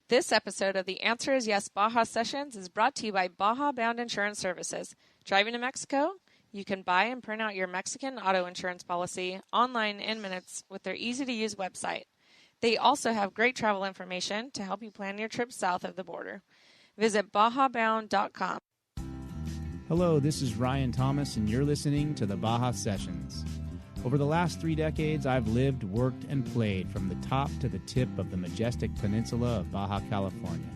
This episode of the Answer is Yes Baja Sessions is brought to you by Baja Bound Insurance Services. Driving to Mexico? You can buy and print out your Mexican auto insurance policy online in minutes with their easy-to-use website. They also have great travel information to help you plan your trip south of the border. Visit bajabound.com. Hello, this is Ryan Thomas, and you're listening to the Baja Sessions. Over the last 3 decades, I've lived, worked, and played from the top to the tip of the majestic peninsula of Baja California.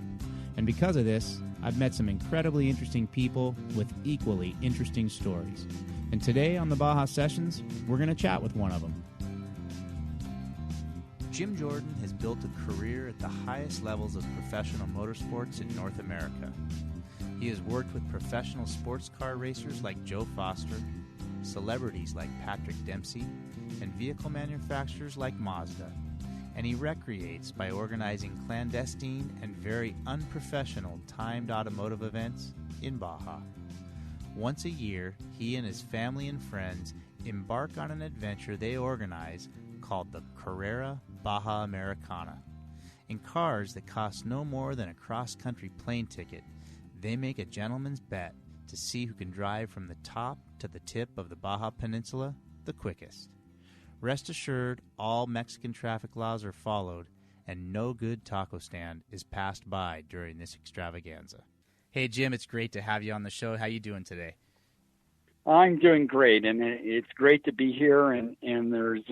And because of this, I've met some incredibly interesting people with equally interesting stories. And today on the Baja Sessions, we're going to chat with one of them. Jim Jordan has built a career at the highest levels of professional motorsports in North America. He has worked with professional sports car racers like Joe Foster, celebrities like Patrick Dempsey, and vehicle manufacturers like Mazda. And he recreates by organizing clandestine and very unprofessional timed automotive events in Baja. Once a year, he and his family and friends embark on an adventure they organize called the Carrera Baja Americana. In cars that cost no more than a cross-country plane ticket, they make a gentleman's bet to see who can drive from the top to the tip of the Baja Peninsula the quickest. Rest assured, all Mexican traffic laws are followed, and no good taco stand is passed by during this extravaganza. Hey, Jim, it's great to have you on the show. How you doing today? I'm doing great, and it's great to be here, and there's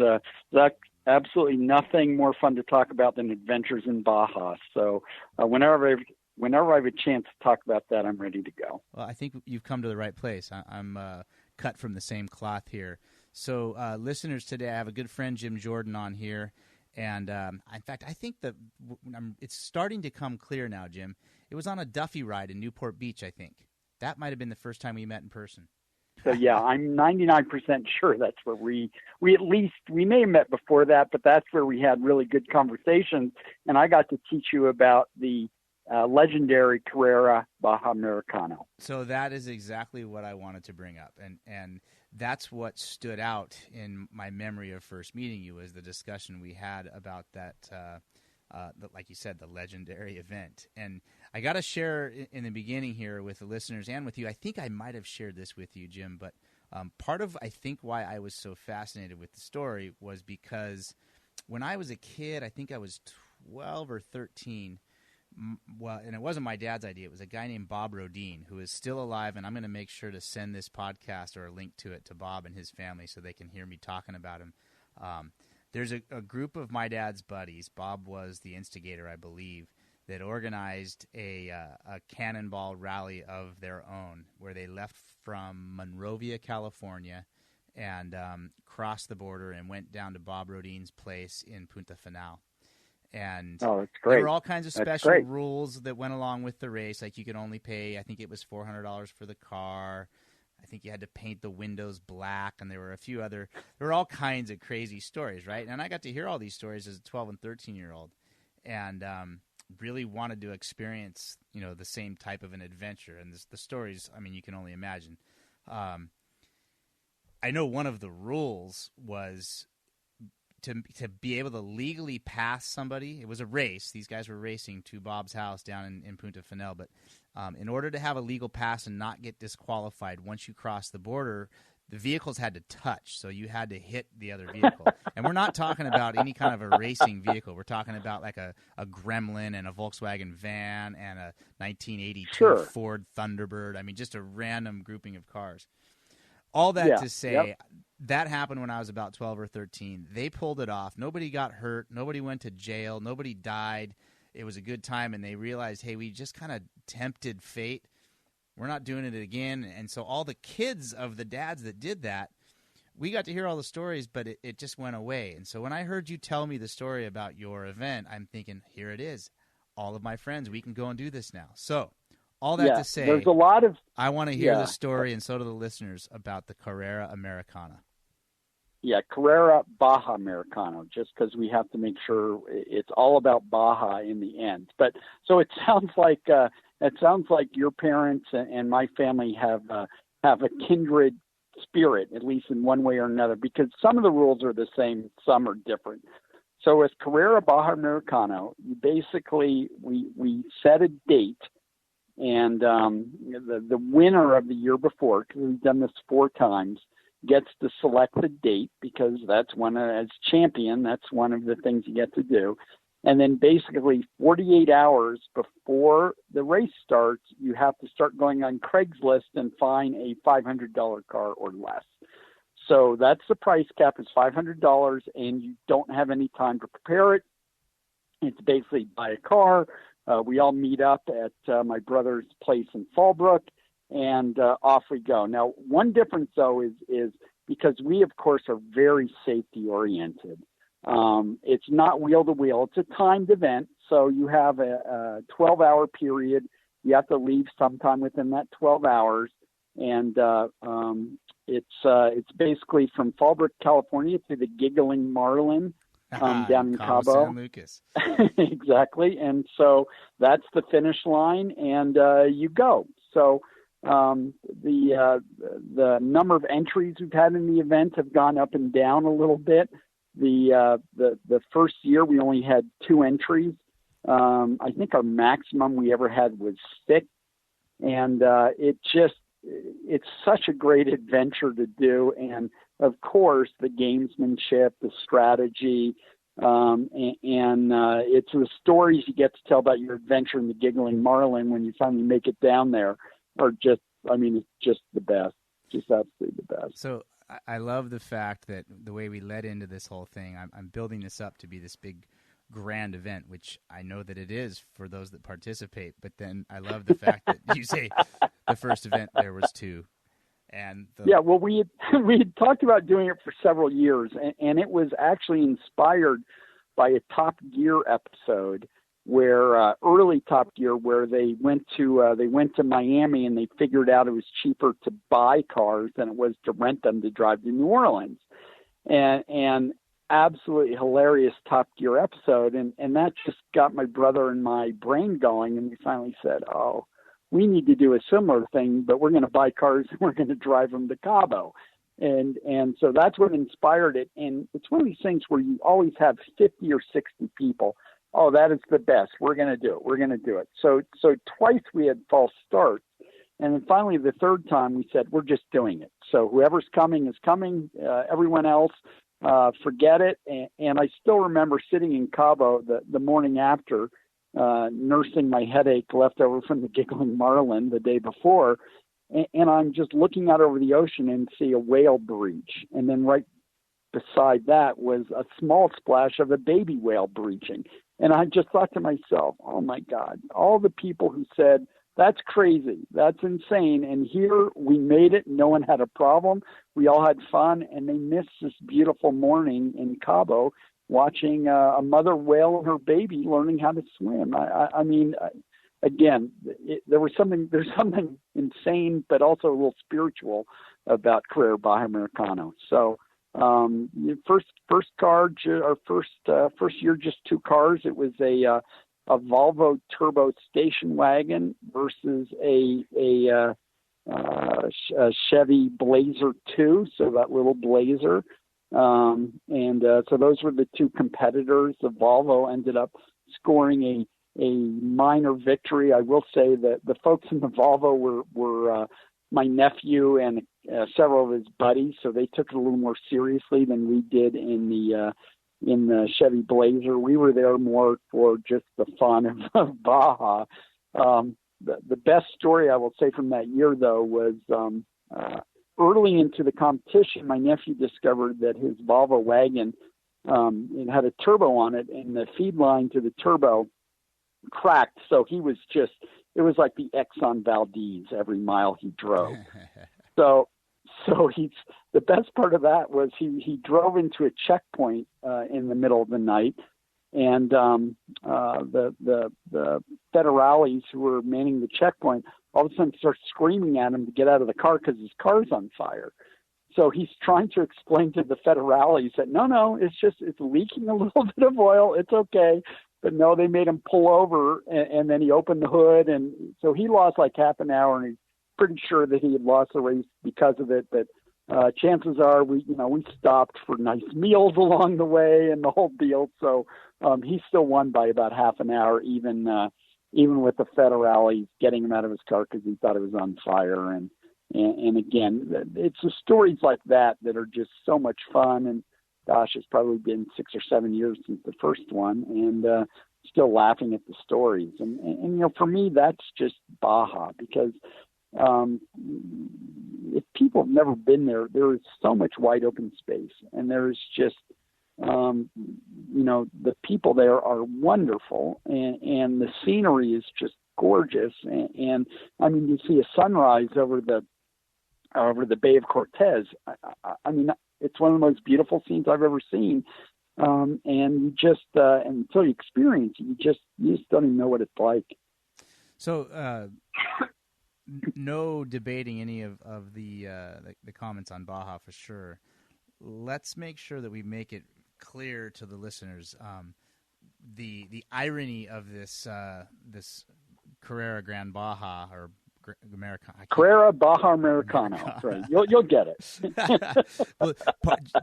absolutely nothing more fun to talk about than adventures in Baja. So whenever I have a chance to talk about that, I'm ready to go. Well, I think you've come to the right place. I'm cut from the same cloth here. So listeners, today I have a good friend, Jim Jordan, on here. And in fact, I think that it's starting to come clear now, Jim. It was on a Duffy ride in Newport Beach, I think. That might have been the first time we met in person. So, yeah, I'm 99% sure that's where we may have met before that, but that's where we had really good conversations. And I got to teach you about the legendary Carrera Baja Americana. So that is exactly what I wanted to bring up. And that's what stood out in my memory of first meeting you, was the discussion we had about that, like you said, the legendary event. And I got to share in the beginning here with the listeners and with you, I think I might have shared this with you, Jim, but part of, I think, why I was so fascinated with the story was because when I was a kid, I think I was 12 or 13, well, and it wasn't my dad's idea. It was a guy named Bob Rodine, who is still alive, and I'm going to make sure to send this podcast or a link to it to Bob and his family so they can hear me talking about him. There's a group of my dad's buddies. Bob was the instigator, I believe, that organized a cannonball rally of their own, where they left from Monrovia, California, and crossed the border and went down to Bob Rodine's place in Punta Final. And that's great. There were all kinds of special rules that went along with the race. Like you could only pay, I think it was $400 for the car. I think you had to paint the windows black, and there were all kinds of crazy stories, right? And I got to hear all these stories as a 12 and 13-year-old, and really wanted to experience, the same type of an adventure. And the stories, I mean, you can only imagine. I know one of the rules was to be able to legally pass somebody. It was a race. These guys were racing to Bob's house down in Punta Final. But in order to have a legal pass and not get disqualified once you cross the border, the vehicles had to touch. So you had to hit the other vehicle. And we're not talking about any kind of a racing vehicle. We're talking about like a Gremlin and a Volkswagen van and a 1982 Ford Thunderbird. I mean, just a random grouping of cars. All that to say, that happened when I was about 12 or 13. They pulled it off. Nobody got hurt. Nobody went to jail. Nobody died. It was a good time, and they realized, hey, we just kind of tempted fate. We're not doing it again. And so all the kids of the dads that did that, we got to hear all the stories, but it just went away. And so when I heard you tell me the story about your event, I'm thinking, here it is. All of my friends, we can go and do this now. So all that to say, there's a lot of, I want to hear the story, and so do the listeners, about the Carrera Americana. Yeah, Carrera Baja Americana, just because we have to make sure it's all about Baja in the end. But so it sounds like your parents and my family have a kindred spirit, at least in one way or another, because some of the rules are the same, some are different. So with Carrera Baja Americana, we set a date, and the winner of the year before, because we've done this 4 times, gets to select the date, because that's as champion, that's one of the things you get to do. And then basically 48 hours before the race starts, you have to start going on Craigslist and find a $500 car or less. So that's the price cap, is $500, and you don't have any time to prepare it. It's basically buy a car. We all meet up at my brother's place in Fallbrook, and off we go. Now, one difference, though, is because we, of course, are very safety-oriented. It's not wheel-to-wheel. It's a timed event, so you have a 12-hour period. You have to leave sometime within that 12 hours, and it's basically from Fallbrook, California, to the Giggling Marlin down in Cabo. San Lucas. Exactly, and so that's the finish line, and you go. So the number of entries we've had in the event have gone up and down a little bit. The first year we only had 2 entries. I think our maximum we ever had was 6, and it's such a great adventure to do. And of course, the gamesmanship, the strategy, and it's the stories you get to tell about your adventure in the Giggling Marlin when you finally make it down there are just, it's just the best, just absolutely the best. So I love the fact that the way we led into this whole thing, I'm building this up to be this big grand event, which I know that it is for those that participate. But then I love the fact that you say the first event there was 2. And well, we had talked about doing it for several years, and it was actually inspired by a Top Gear episode where early Top Gear, where they went to Miami and they figured out it was cheaper to buy cars than it was to rent them to drive to New Orleans, and absolutely hilarious Top Gear episode, and that just got my brother and my brain going, and we finally said, we need to do a similar thing, but we're going to buy cars and we're going to drive them to Cabo. And so that's what inspired it. And it's one of these things where you always have 50 or 60 people. Oh, that is the best. We're going to do it. We're going to do it. So twice we had false starts. And then finally, the third time we said, we're just doing it. So whoever's coming is coming. Everyone else, forget it. And I still remember sitting in Cabo the morning after, nursing my headache left over from the Giggling Marlin the day before, and I'm just looking out over the ocean and see a whale breach, and then right beside that was a small splash of a baby whale breaching, and I just thought to myself, oh my God, all the people who said that's crazy, that's insane, and here we made it, no one had a problem, we all had fun, and they missed this beautiful morning in Cabo watching a mother whale and her baby learning how to swim. There's something insane, but also a little spiritual about Carrera Baja Americana. So, first year, just 2 cars. It was a Volvo turbo station wagon versus a Chevy Blazer 2. So that little Blazer. So those were the 2 competitors. The Volvo ended up scoring a minor victory. I will say that the folks in the Volvo were my nephew and several of his buddies, so they took it a little more seriously than we did in the Chevy Blazer. We were there more for just the fun of Baja. The best story I will say from that year, though, was early into the competition, my nephew discovered that his Volvo wagon it had a turbo on it, and the feed line to the turbo cracked. So it was like the Exxon Valdez every mile he drove. So the best part of that was he drove into a checkpoint in the middle of the night, and the federales who were manning the checkpoint all of a sudden start screaming at him to get out of the car because his car's on fire. So he's trying to explain to the federales that no, it's leaking a little bit of oil. It's okay. But no, they made him pull over, and then he opened the hood. And so he lost like half an hour, and he's pretty sure that he had lost the race because of it. But chances are we stopped for nice meals along the way and the whole deal. So he still won by about half an hour, even with the federales getting him out of his car because he thought it was on fire. And again, it's the stories like that that are just so much fun. And gosh, it's probably been 6 or 7 years since the first one, and still laughing at the stories. And for me, that's just Baja, because if people have never been there, there is so much wide open space, and there's just, the people there are wonderful, and the scenery is just gorgeous. And I mean, you see a sunrise over the Bay of Cortez. I mean, it's one of the most beautiful scenes I've ever seen. And you just, until you experience it, you just don't even know what it's like. So, no debating any of the comments on Baja for sure. Let's make sure that we make it clear to the listeners the irony of this Carrera Grand Baja or Carrera Baja Americana. Right. You'll get it. Well,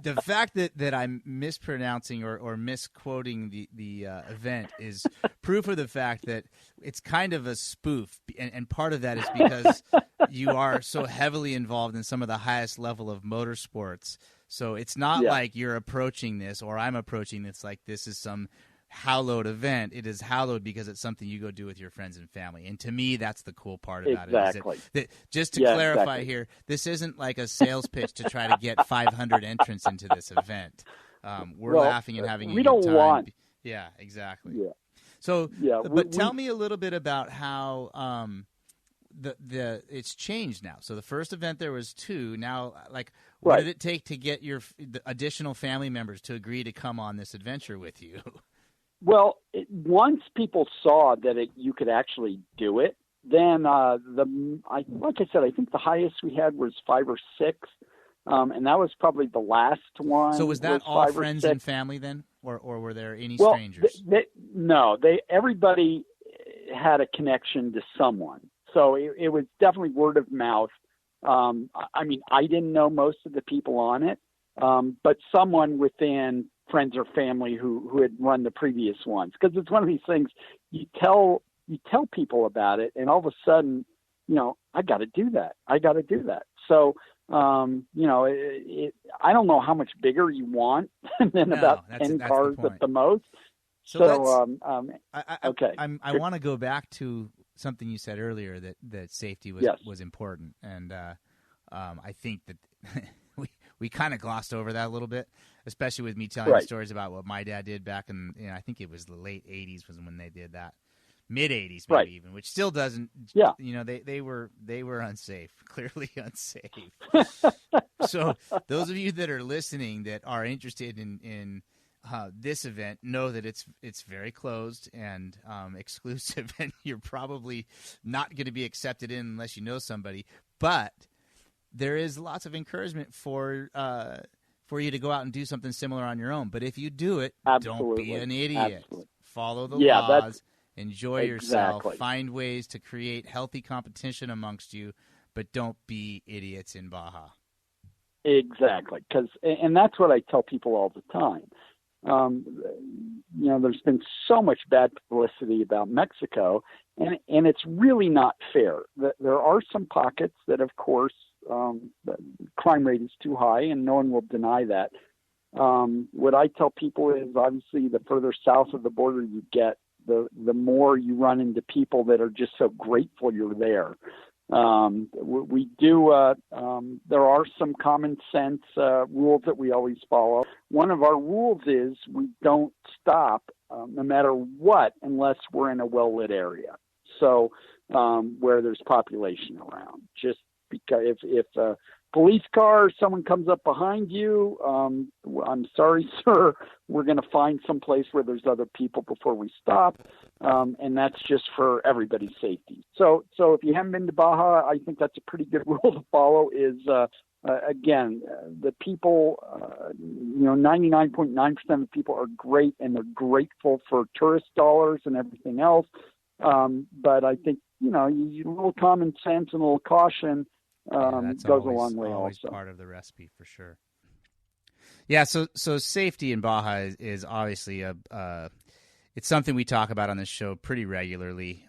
the fact that I'm mispronouncing or misquoting the event is proof of the fact that it's kind of a spoof, and part of that is because you are so heavily involved in some of the highest level of motorsports. So it's not like you're approaching this or I'm approaching this like this is some hallowed event. It is hallowed because it's something you go do with your friends and family. And to me, that's the cool part about it. That just to clarify here, this isn't like a sales pitch to try to get 500 entrants into this event. We're laughing and having a good time. Yeah, exactly. Yeah. So, but tell me a little bit about how the it's changed now. So the first event there was 2. Now, like, what did it take to get the additional family members to agree to come on this adventure with you? Well, once people saw that you could actually do it, then like I said, I think the highest we had was 5 or 6, and that was probably the last one. So was that all friends and family then, or were there any strangers? No, everybody had a connection to someone, so it was definitely word of mouth. I mean, I didn't know most of the people on it, but someone within friends or family who had run the previous ones, because it's one of these things you tell people about it, and all of a sudden, I got to do that. So, I don't know how much bigger you want than about 10 cars at the most. So okay. I want to go back to something you said earlier that safety was important, and I think that we kind of glossed over that a little bit, especially with me telling stories about what my dad did back in, I think it was the late 80s was when they did that. Mid 80s maybe even, which still doesn't, they were unsafe, clearly unsafe. So those of you that are listening that are interested in this event know that it's very closed and exclusive, and you're probably not going to be accepted in unless you know somebody, but there is lots of encouragement for you to go out and do something similar on your own. But if you do it, don't be an idiot. Absolutely. Follow the laws. Enjoy yourself. Find ways to create healthy competition amongst you, but don't be idiots in Baja. Exactly, and that's what I tell people all the time. There's been so much bad publicity about Mexico, and it's really not fair. There are some pockets that, of course, the crime rate is too high, and no one will deny that. What I tell people is, obviously, the further south of the border you get, the more you run into people that are just so grateful you're there. We do. There are some common sense rules that we always follow. One of our rules is we don't stop, no matter what, unless we're in a well-lit area. So where there's population around. Just because if a police car, someone comes up behind you, I'm sorry, sir, we're going to find some place where there's other people before we stop. And that's just for everybody's safety. So if you haven't been to Baja, I think that's a pretty good rule to follow is, again, the people, 99.9% of the people are great, and they're grateful for tourist dollars and everything else. But I think, a little common sense and a little caution goes a long way always also. part of the recipe for sure. Yeah, so safety in Baja is obviously it's something we talk about on this show pretty regularly.